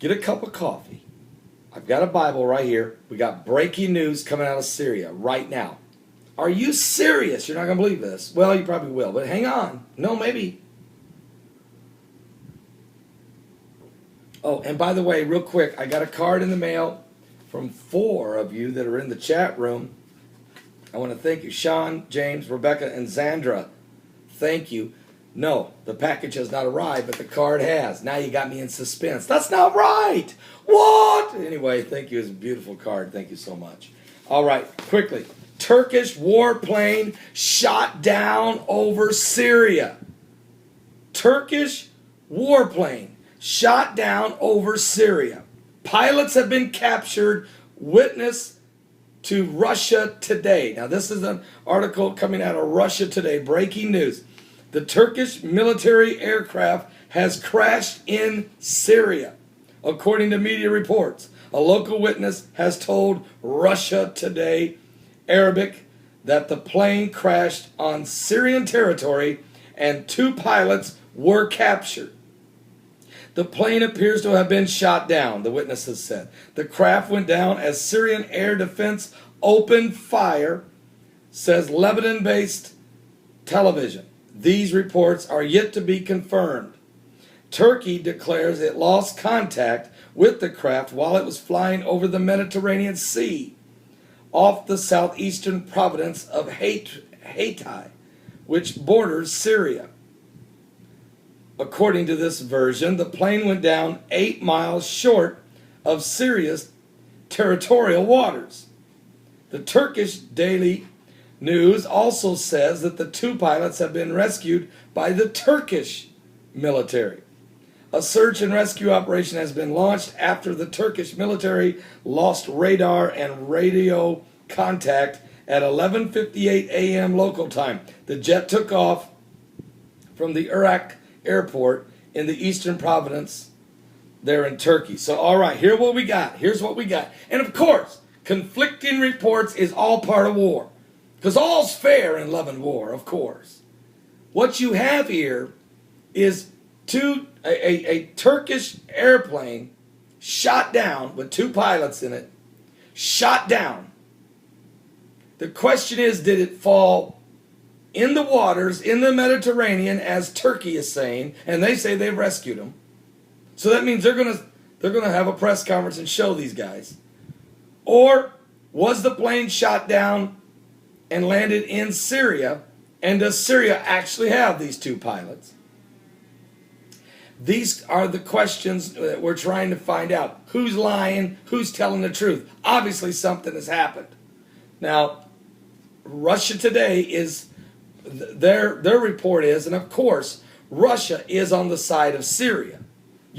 get a cup of coffee. I've got a Bible right here. We got breaking news coming out of Syria right now. Are you serious? You're not going to believe this. Well, you probably will, but hang on. No, maybe. Oh, and by the way, real quick, I got a card in the mail from 4 of you that are in the chat room. I want to thank you, Sean, James, Rebecca, and Zandra. Thank you. No, the package has not arrived, but the card has. Now you got me in suspense. That's not right. What? Anyway, thank you. It's a beautiful card. Thank you so much. All right, quickly. Turkish warplane shot down over Syria. Turkish warplane shot down over Syria. Pilots have been captured. Witness to Russia Today. Now, this is an article coming out of Russia Today. Breaking news. The Turkish military aircraft has crashed in Syria, according to media reports. A local witness has told Russia Today Arabic that the plane crashed on Syrian territory and 2 pilots were captured. The plane appears to have been shot down, the witnesses said. The craft went down as Syrian air defense opened fire, says Lebanon-based television. These reports are yet to be confirmed. Turkey declares it lost contact with the craft while it was flying over the Mediterranean Sea, off the southeastern province of Hatay, which borders Syria. According to this version, the plane went down 8 miles short of Syria's territorial waters. The Turkish Daily News also says that the 2 pilots have been rescued by the Turkish military. A search and rescue operation has been launched after the Turkish military lost radar and radio contact at 11:58 a.m. local time. The jet took off from the Iraq airport in the eastern province there in Turkey. So, all right, here's what we got. Here's what we got. And of course, conflicting reports is all part of war. Because all's fair in love and war, of course. What you have here is a Turkish airplane shot down with 2 pilots in it, shot down. The question is, did it fall in the waters, in the Mediterranean, as Turkey is saying, and they say they've rescued them. So that means they're gonna have a press conference and show these guys. Or was the plane shot down and landed in Syria, and does Syria actually have these 2 pilots? These are the questions that we're trying to find out. Who's lying? Who's telling the truth? Obviously something has happened. Now, Russia Today is, their report is, and of course, Russia is on the side of Syria.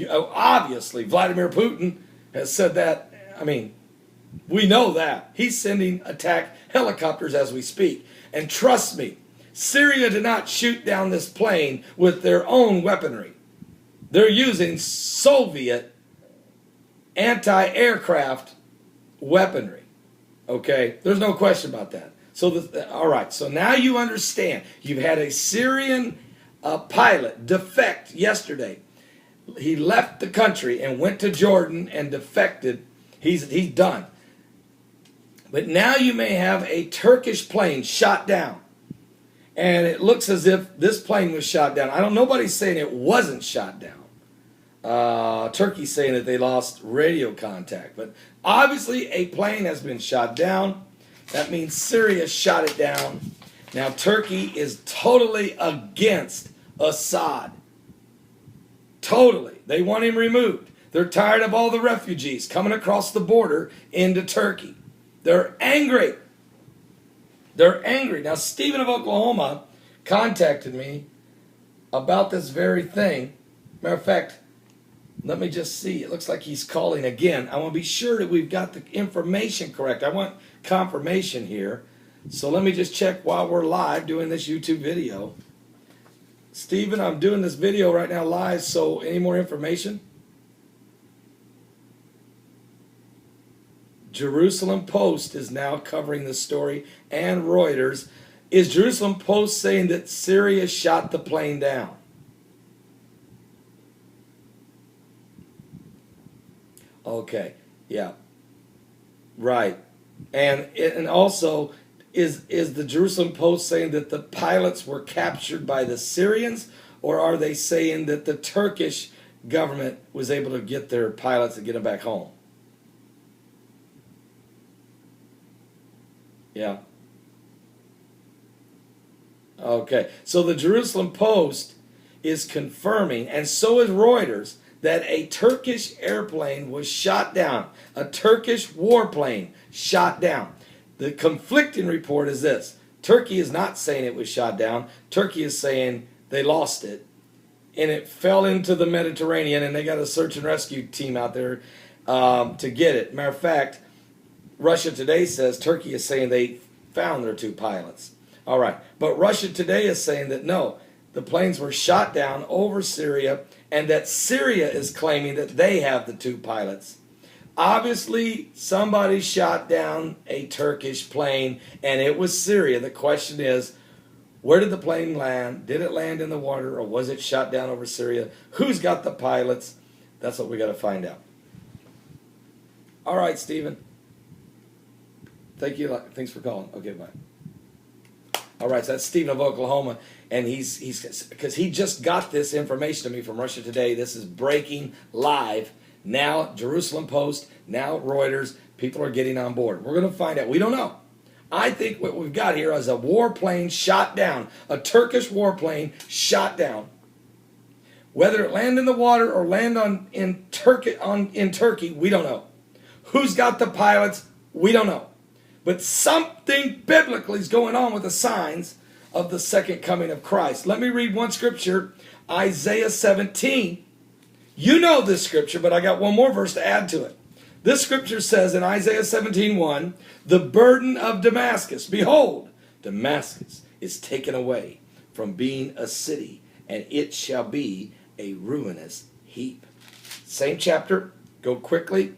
Obviously, Vladimir Putin has said that. I mean, we know that. He's sending attack helicopters as we speak. And trust me, Syria did not shoot down this plane with their own weaponry. They're using Soviet anti-aircraft weaponry. Okay? There's no question about that. So, all right. So now you understand. You've had a Syrian pilot defect yesterday. He left the country and went to Jordan and defected. He's done. But now you may have a Turkish plane shot down. And it looks as if this plane was shot down. Nobody's saying it wasn't shot down. Turkey's saying that they lost radio contact. But obviously a plane has been shot down. That means Syria shot it down. Now Turkey is totally against Assad. Totally. They want him removed. They're tired of all the refugees coming across the border into Turkey. They're angry. They're angry. Now, Stephen of Oklahoma contacted me about this very thing. Matter of fact, let me just see. It looks like he's calling again. I want to be sure that we've got the information correct. I want confirmation here. So let me just check while we're live doing this YouTube video. Stephen, I'm doing this video right now live, so any more information? Jerusalem Post is now covering the story, and Reuters. Is Jerusalem Post saying that Syria shot the plane down? Okay. Yeah. Right. And also, is the Jerusalem Post saying that the pilots were captured by the Syrians, or are they saying that the Turkish government was able to get their pilots and get them back home? Yeah. Okay. So the Jerusalem Post is confirming, and so is Reuters, that a Turkish airplane was shot down. A Turkish warplane shot down. The conflicting report is this. Turkey is not saying it was shot down. Turkey is saying they lost it. And it fell into the Mediterranean, and they got a search and rescue team out there to get it. Matter of fact, Russia Today says Turkey is saying they found their two pilots. All right. But Russia Today is saying that no, the planes were shot down over Syria, and that Syria is claiming that they have the two pilots. Obviously, somebody shot down a Turkish plane, and it was Syria. The question is, where did the plane land? Did it land in the water, or was it shot down over Syria? Who's got the pilots? That's what we got to find out. All right, Stephen. Thank you. Thanks for calling. Okay, bye. All right, so that's Stephen of Oklahoma, and he's because he just got this information to me from Russia Today. This is breaking live. Now Jerusalem Post, now Reuters, people are getting on board. We're going to find out. We don't know. I think what we've got here is a warplane shot down, a Turkish warplane shot down. Whether it land in the water or land in Turkey, we don't know. Who's got the pilots? We don't know. But something biblically is going on with the signs of the second coming of Christ. Let me read one scripture, Isaiah 17. You know this scripture, but I got one more verse to add to it. This scripture says in Isaiah 17:1, the burden of Damascus, behold, Damascus is taken away from being a city, and it shall be a ruinous heap. Same chapter, go quickly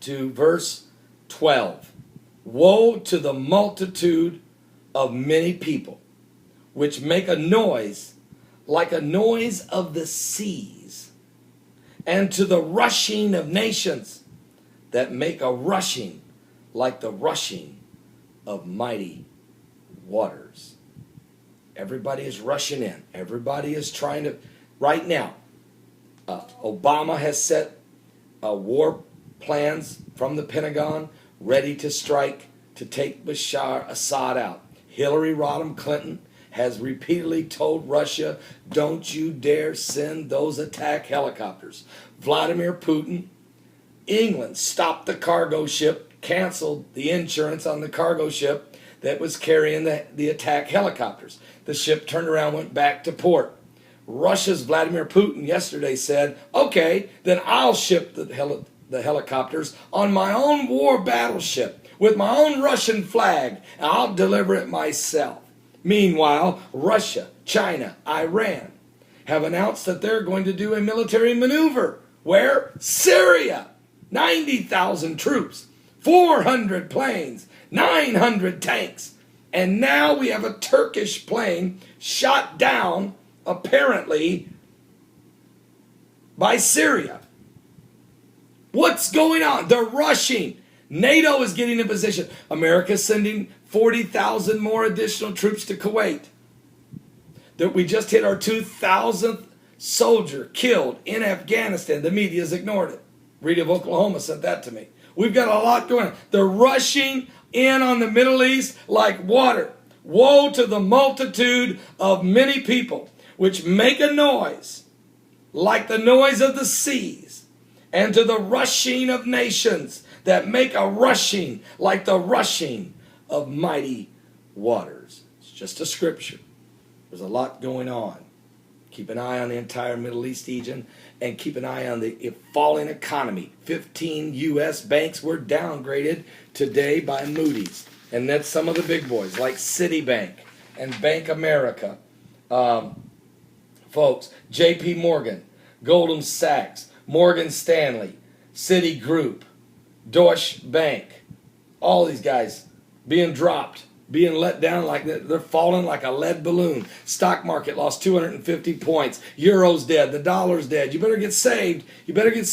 to verse 12. Woe to the multitude of many people, which make a noise like a noise of the seas, and to the rushing of nations that make a rushing like the rushing of mighty waters. Everybody is rushing in. Everybody is trying to, right now, Obama has set war plans from the Pentagon ready to strike to take Bashar Assad out. Hillary Rodham Clinton has repeatedly told Russia, don't you dare send those attack helicopters. Vladimir Putin, England stopped the cargo ship, canceled the insurance on the cargo ship that was carrying the attack helicopters. The ship turned around, went back to port. Russia's Vladimir Putin yesterday said, okay, then I'll ship the helicopters on my own war battleship with my own Russian flag, and I'll deliver it myself. Meanwhile, Russia, China, Iran have announced that they're going to do a military maneuver. Where? Syria. 90,000 troops, 400 planes, 900 tanks. And now we have a Turkish plane shot down, apparently, by Syria. What's going on? They're rushing. NATO is getting in position. America's sending 40,000 more additional troops to Kuwait. That we just hit our 2,000th soldier killed in Afghanistan. The media's ignored it. Rita of Oklahoma sent that to me. We've got a lot going on. They're rushing in on the Middle East like water. Woe to the multitude of many people which make a noise like the noise of the seas, and to the rushing of nations that make a rushing like the rushing of mighty waters. It's just a scripture. There's a lot going on. Keep an eye on the entire Middle East region, and keep an eye on the falling economy. 15 U.S. banks were downgraded today by Moody's. And that's some of the big boys like Citibank and Bank America. Folks, J.P. Morgan, Goldman Sachs, Morgan Stanley, Citigroup, Deutsche Bank. All these guys being dropped, being let down like that. They're falling like a lead balloon. Stock market lost 250 points. Euro's dead. The dollar's dead. You better get saved. You better get saved.